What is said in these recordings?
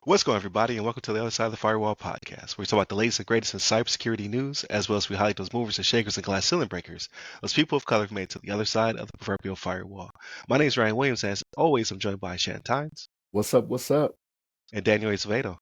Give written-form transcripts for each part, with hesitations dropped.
What's going on, everybody, and welcome to the Other Side of the Firewall podcast, where we talk about the latest and greatest in cybersecurity news, as well as we highlight those movers and shakers and glass ceiling breakers, those people of color who made it to the other side of the proverbial firewall. My name is Ryan Williams, and as always, I'm joined by Shannon Tynes. What's up? What's up? And Daniel Acevedo.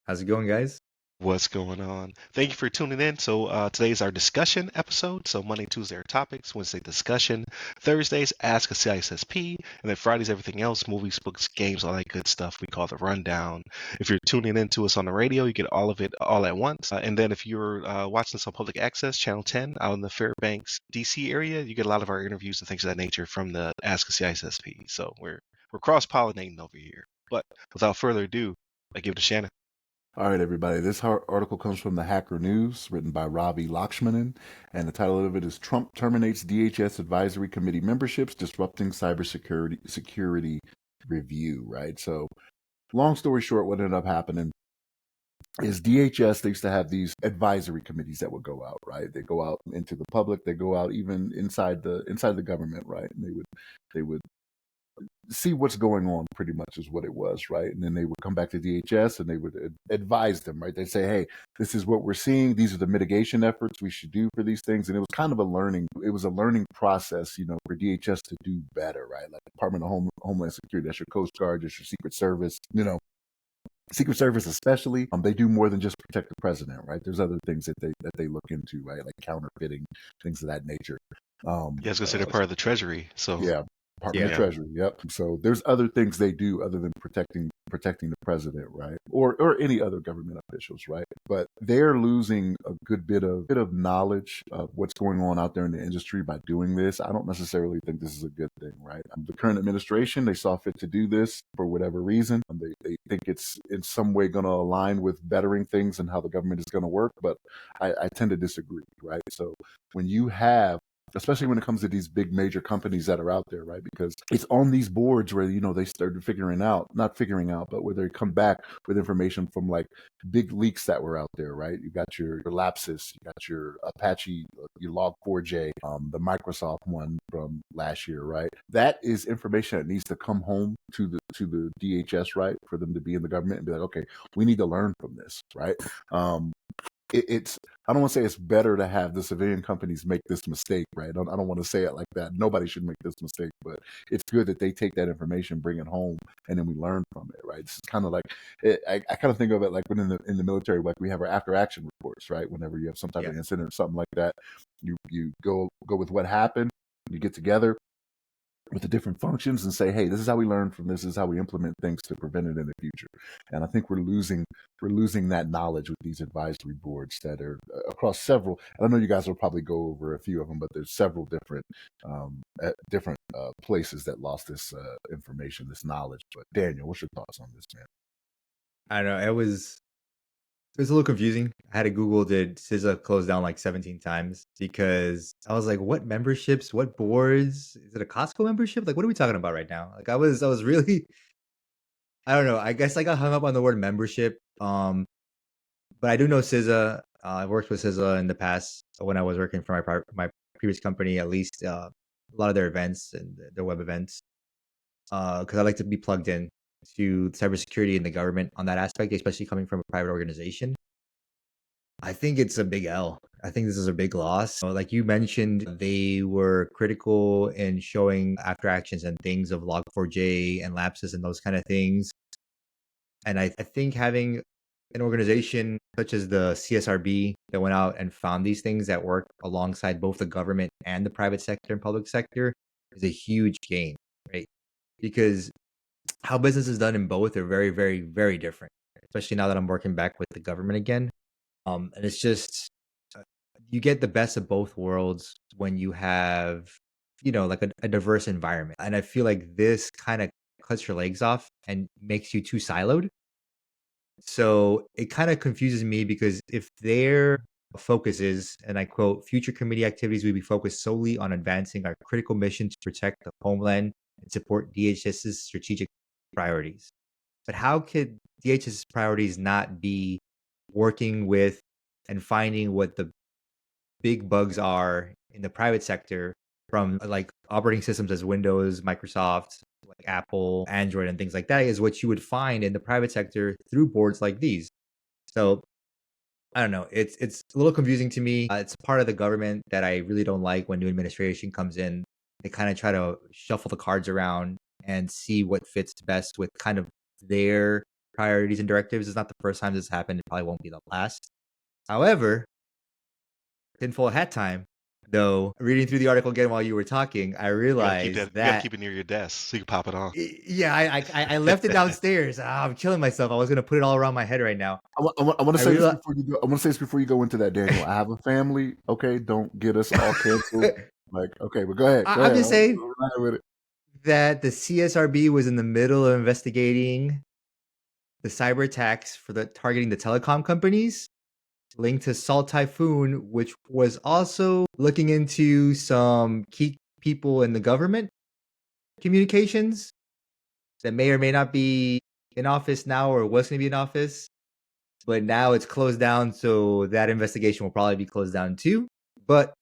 How's it going, guys? What's going on? Thank you for tuning in. So today is our discussion episode. So Monday, Tuesday are topics, Wednesday discussion, Thursdays ask a CISSP, and then Fridays everything else, movies, books, games, all that good stuff. We call the rundown. If you're tuning in to us on the radio, you get all of it all at once. And then if you're watching this on public access, Channel 10 out in the Fairbanks, DC area, you get a lot of our interviews and things of that nature from the Ask a CISSP. So we're cross-pollinating over here. But without further ado, I give it to Shannon. All right, everybody. This article comes from the Hacker News, written by Ravi Lakshmanan, and the title of it is Trump Terminates DHS Advisory Committee Memberships, Disrupting Cybersecurity Review, right? So, long story short, what ended up happening is DHS, they used to have these advisory committees that would go out, right? They go out into the public, they go out even inside the government, right? And they would see what's going on, pretty much is what it was, right? And then they would come back to DHS and they would advise them, right? They'd say, hey, this is what we're seeing. These are the mitigation efforts we should do for these things. And it was kind of a learning process, for DHS to do better, right? Like Department of Homeland Security, that's your Coast Guard, that's your Secret Service, Secret Service especially, they do more than just protect the president, right? There's other things that they look into, right? Like counterfeiting, things of that nature. Yeah, I was gonna say they're part of the Treasury, so yeah. Department of Treasury, yep. So there's other things they do other than protecting the president, right? Or any other government officials, right? But they're losing a good bit of knowledge of what's going on out there in the industry by doing this. I don't necessarily think this is a good thing, right? The current administration, they saw fit to do this for whatever reason. They think it's in some way going to align with bettering things and how the government is going to work, but I tend to disagree, right? So when you have, especially when it comes to these big major companies that are out there, right? Because it's on these boards where, they started not figuring out, but where they come back with information from like big leaks that were out there, right? You got your Lapsus, you got your Apache, your Log4j, the Microsoft one from last year, right? That is information that needs to come home to the DHS, right? For them to be in the government and be like, okay, we need to learn from this, right? It's I don't want to say it's better to have the civilian companies make this mistake, right? I don't want to say it like that. Nobody should make this mistake, but it's good that they take that information, bring it home, and then we learn from it, right? It's kind of like I kind of think of it like when in the military, like we have our after action reports, right? Whenever you have some type of incident or something like that, you go with what happened, you get together with the different functions and say, hey, this is how we learn from this, is how we implement things to prevent it in the future. And I think we're losing that knowledge with these advisory boards that are across several. And I know you guys will probably go over a few of them, but there's several different places that lost this information, this knowledge. But Daniel, what's your thoughts on this, man? I don't know. It was a little confusing. I had to Google, did CISA close down like 17 times? Because I was like, what memberships, what boards? Is it a Costco membership? Like, what are we talking about right now? Like, I was really, I don't know. I guess I got hung up on the word membership. But I do know CISA. I worked with CISA in the past when I was working for my previous company, at least a lot of their events and their web events. Because I like to be plugged in to cybersecurity in the government on that aspect, especially coming from a private organization. I think it's a big L. I think this is a big loss. Like you mentioned, they were critical in showing after actions and things of Log4j and Lapsus and those kind of things. And I think having an organization such as the CSRB that went out and found these things that work alongside both the government and the private sector and public sector is a huge gain, right? Because how business is done in both are very, very, very different, especially now that I'm working back with the government again. And it's just, you get the best of both worlds when you have, like a diverse environment. And I feel like this kind of cuts your legs off and makes you too siloed. So it kind of confuses me because if their focus is, and I quote, future committee activities will be focused solely on advancing our critical mission to protect the homeland and support DHS's strategic priorities. But how could DHS's priorities not be working with and finding what the big bugs are in the private sector from like operating systems as Windows, Microsoft, like Apple, Android, and things like that is what you would find in the private sector through boards like these. So I don't know. It's a little confusing to me. It's part of the government that I really don't like when new administration comes in. They kind of try to shuffle the cards around and see what fits best with kind of their priorities and directives. It's not the first time this happened. It probably won't be the last. However, tinfoil hat time. Though reading through the article again while you were talking, I You gotta keep that. realized You gotta that keep it near your desk so you can pop it on. yeah, I left it downstairs. I'm killing myself. I was gonna put it all around my head right now. I want to I say this realized before you go. I want to say this before you go into that, Daniel. I have a family. Okay, don't get us all canceled. Like, okay, but go ahead. Go I'm ahead. just saying I'll ride with it. that the CSRB was in the middle of investigating the cyber attacks for the targeting the telecom companies linked to Salt Typhoon, which was also looking into some key people in the government communications that may or may not be in office now or was going to be in office, but now it's closed down. So that investigation will probably be closed down too. But,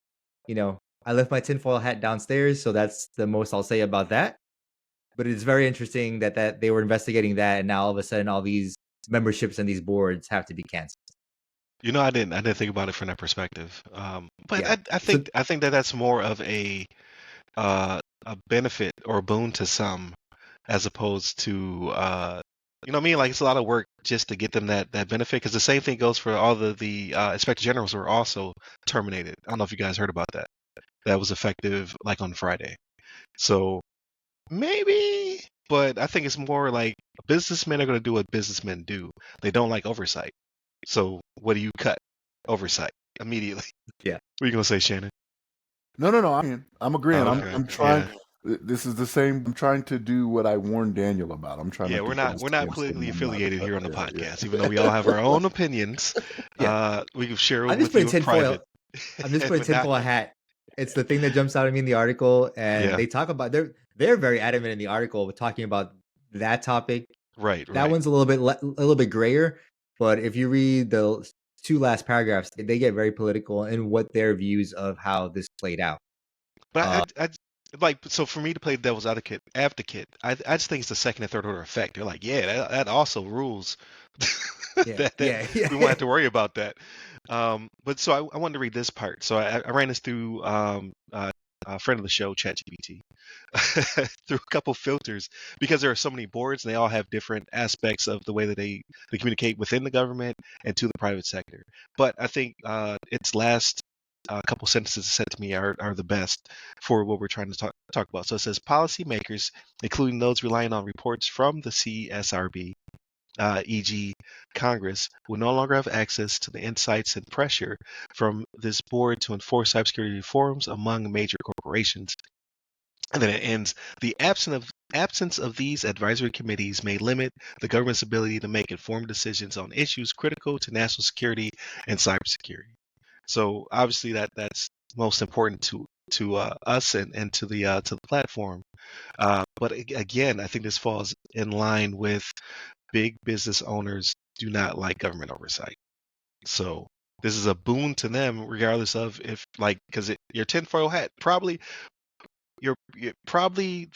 you know, I left my tinfoil hat downstairs. So that's the most I'll say about that. But it's very interesting that they were investigating that. And now all of a sudden, all these memberships and these boards have to be canceled. You know, I didn't think about it from that perspective. But Yeah. I So, think that that's more of a benefit or a boon to some, as opposed to you know what I mean? Like it's a lot of work just to get them that benefit. Because the same thing goes for all the inspector generals who are also terminated. I don't know if you guys heard about that. That was effective like on Friday. So maybe, but I think it's more like businessmen are going to do what businessmen do. They don't like oversight. So what do you cut? Oversight immediately. yeah. What are you going to say, Shannon? No. I'm agreeing. Oh, I'm okay. I'm trying. This is the same. I'm trying to do what I warned Daniel about. I'm trying Yeah, not to we're put not his we're not camps in politically one mouth. affiliated here on the Yeah. podcast, even though we all have our own opinions. Yeah. We can share I'm them just with you putting in tinfoil. private, I'm just putting but not. tinfoil hat. It's the thing that jumps out at me in the article, and Yeah, they talk about they're very adamant in the article with talking about that topic. right, That right. one's a little bit grayer, but if you read the two last paragraphs, they get very political in what their views of how this played out. But I like so for me to play devil's advocate, I just think it's the second and third order effect. They're like, yeah, that also rules. Yeah, that yeah, we won't have yeah, to worry about that. But so I wanted to read this part. So I ran this through a friend of the show, ChatGPT, through a couple filters because there are so many boards and they all have different aspects of the way that they communicate within the government and to the private sector. But I think its last couple sentences said to me are the best for what we're trying to talk about. So it says policymakers, including those relying on reports from the CSRB, e.g., Congress, will no longer have access to the insights and pressure from this board to enforce cybersecurity reforms among major corporations. And then it ends, the absence of these advisory committees may limit the government's ability to make informed decisions on issues critical to national security and cybersecurity. So obviously that's most important to us and to the platform. But again, I think this falls in line with big business owners do not like government oversight. So this is a boon to them, regardless of if like because your tinfoil hat probably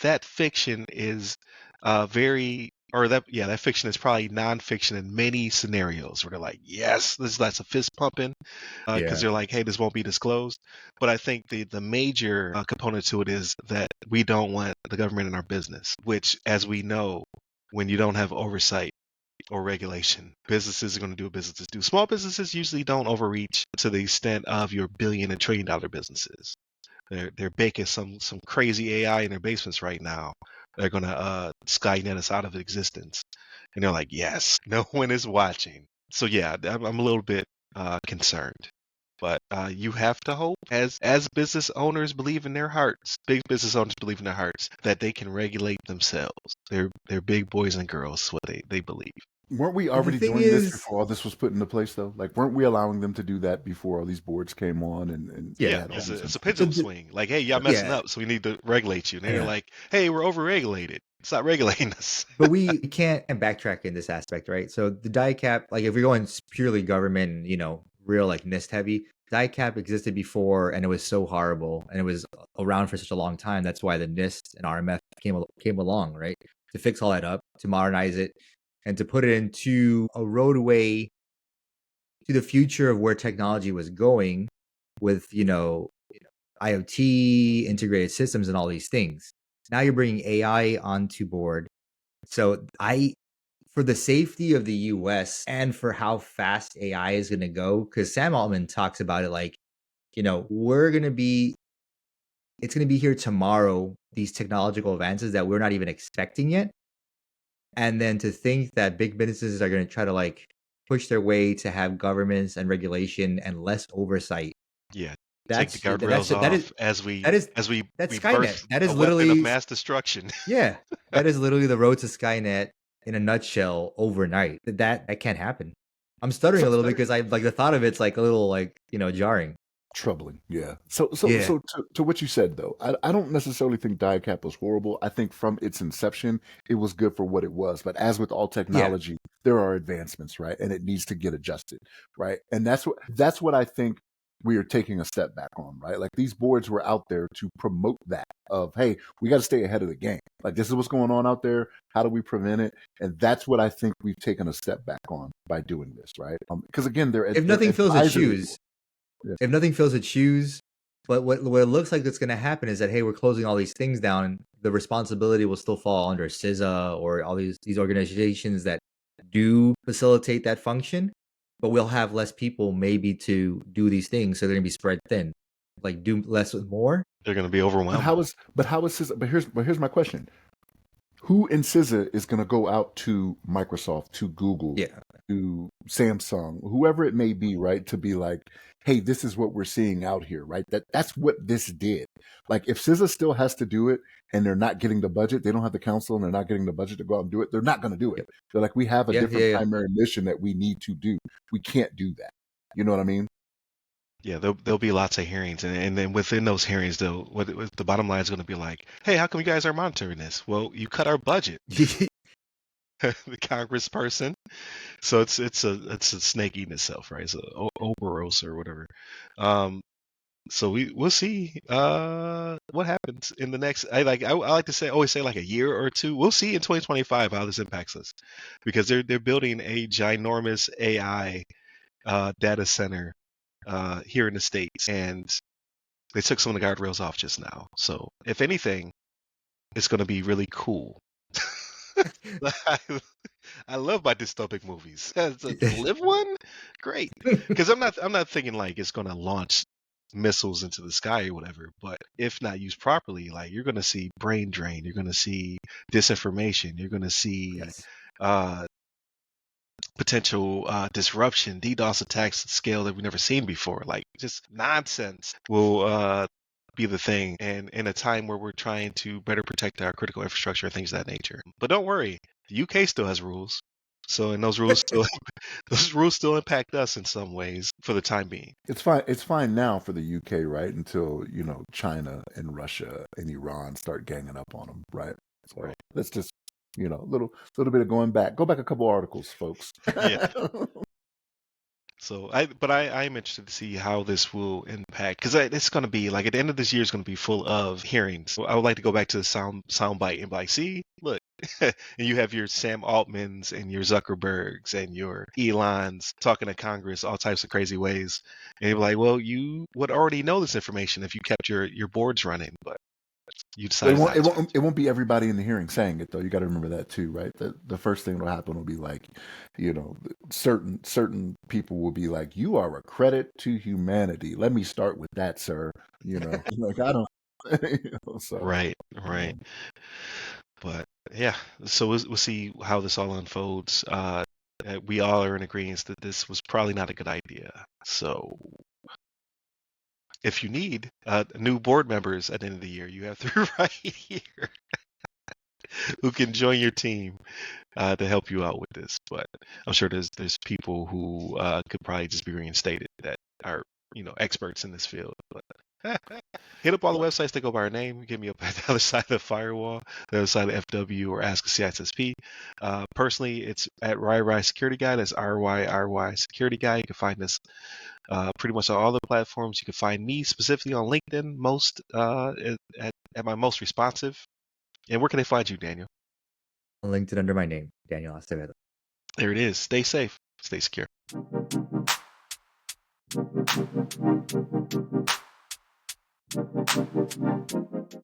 that fiction is very or that fiction is probably nonfiction in many scenarios where they're like, yes, that's a fist pumping because yeah. they're like, hey, this won't be disclosed. But I think the major component to it is that we don't want the government in our business, which, as we know, when you don't have oversight or regulation, businesses are going to do what businesses do. Small businesses usually don't overreach to the extent of your billion and trillion dollar businesses. They're baking some crazy AI in their basements right now. They're gonna Skynet us out of existence, and they're like, yes, no one is watching. So yeah, I'm a little bit concerned, but you have to hope, as business owners believe in their hearts, big business owners believe in their hearts that they can regulate themselves. They're big boys and girls, is what they believe. Weren't we The already thing doing this is, before all this was put into place, though? Like, weren't we allowing them to do that before all these boards came on and they yeah. Yeah, had all it's these a So pendulum influence? swing. Like, hey, y'all Yeah. messing yeah, up, so we need to regulate you. And they're yeah. like, hey, we're overregulated. Stop regulating us. But we can't backtrack in this aspect, right? So the die cap, like if we're going purely government, real like NIST heavy, DICAP existed before, and it was so horrible, and it was around for such a long time. That's why the NIST and RMF came along, right, to fix all that up, to modernize it, and to put it into a roadway to the future of where technology was going, with IoT, integrated systems, and all these things. Now you're bringing AI onto board. So for the safety of the US and for how fast AI is going to go, because Sam Altman talks about it like, it's going to be here tomorrow, these technological advances that we're not even expecting yet. And then to think that big businesses are going to try to like push their way to have governments and regulation and less oversight. Yeah, take the That's guardrails that is off as that is we that's Skynet. birth That a is weapon of literally mass destruction. Yeah, that is literally the road to Skynet in a nutshell overnight. That can't happen. I'm stuttering a So, little because I like the thought of it's like a little like jarring. troubling, yeah. So Yeah, to what you said though, I don't necessarily think DICAP was horrible. I think from its inception, it was good for what it was. But as with all yeah. technology, there are advancements, right? And it needs to get adjusted, right? And that's what I think we are taking a step back on, right? Like these boards were out there to promote that of, hey, we got to stay ahead of the game. Like this is what's going on out there. How do we prevent it? And that's what I think we've taken a step back on by doing this, right? Because again, If they're nothing fills its advisory. shoes, Yeah. if nothing fills its shoes, but what it looks like that's going to happen is that, hey, we're closing all these things down. The responsibility will still fall under CISA or all these organizations that do facilitate that function, but we'll have less people maybe to do these things, so they're going to be spread thin, like do less with more. They're going to be But overwhelmed. how is CISA? But here's my question: who in CISA is going to go out to Microsoft, to Google, Yeah, to Samsung, whoever it may be, right? To be like, hey, this is what we're seeing out here, right? That's what this did. Like if CISA still has to do it and they're not getting the budget, they don't have the council and they're not getting the budget to go out and do it, they're not going to do it. yep. They're like, we have a Yeah, different yeah, yeah. primary mission that we need to do. We can't do that. You know what I mean? Yeah, there'll be lots of hearings, and then within those hearings, what the bottom line is going to be like, hey, how come you guys are monitoring this? Well, you cut our budget, the congressperson. So it's a snake eating itself, right? It's a Oberos or whatever. So we'll see what happens in the next. I like to say, always say, like a year or two. We'll see in 2025 how this impacts us, because they're building a ginormous AI data center here in the States, and they took some of the guardrails off just now. So if anything, it's going to be really cool. I love my dystopic movies. To live one, great. Because I'm not thinking like it's going to launch missiles into the sky or whatever. But if not used properly, like you're going to see brain drain. You're going to see disinformation. You're going to see Yes. uh, potential disruption, DDoS attacks at scale that we've never seen before. Like just nonsense will be the thing, and in a time where we're trying to better protect our critical infrastructure and things of that nature. But don't worry, the UK still has rules. So, and those rules still those rules still impact us in some ways for the time being. It's fine. It's fine now for the UK, right? Until China and Russia and Iran start ganging up on them, right? So Right. let's just little bit of going back. Go back a couple articles, folks. Yeah. So I'm interested to see how this will impact, because it's going to be like at the end of this year is going to be full of hearings. So I would like to go back to the sound bite and be like, see, look, and you have your Sam Altmans and your Zuckerbergs and your Elons talking to Congress all types of crazy ways, and you're like, well, you would already know this information if you kept your boards running, but you It decided won't. not to. It won't be everybody in the hearing saying it though. You got to remember that too, right? The first thing that'll happen will be like, certain people will be like, "You are a credit to humanity." Let me start with that, sir. Like I don't. So Right, right. But yeah, so we'll see how this all unfolds. We all are in agreement that this was probably not a good idea. So if you need new board members at the end of the year, you have three right here who can join your team to help you out with this. But I'm sure there's people who could probably just be reinstated that are experts in this field. But hit up all the websites that go by our name. Give me up at the other side of the firewall, the other side of FW, or Ask a CISSP. Personally, it's at RyRy Security Guy. That's RYRY Security Guy. You can find us pretty much on all the platforms. You can find me specifically on LinkedIn, most at my most responsive. And where can they find you, Daniel? On LinkedIn under my name, Daniel Acevedo. There it is. Stay safe. Stay secure.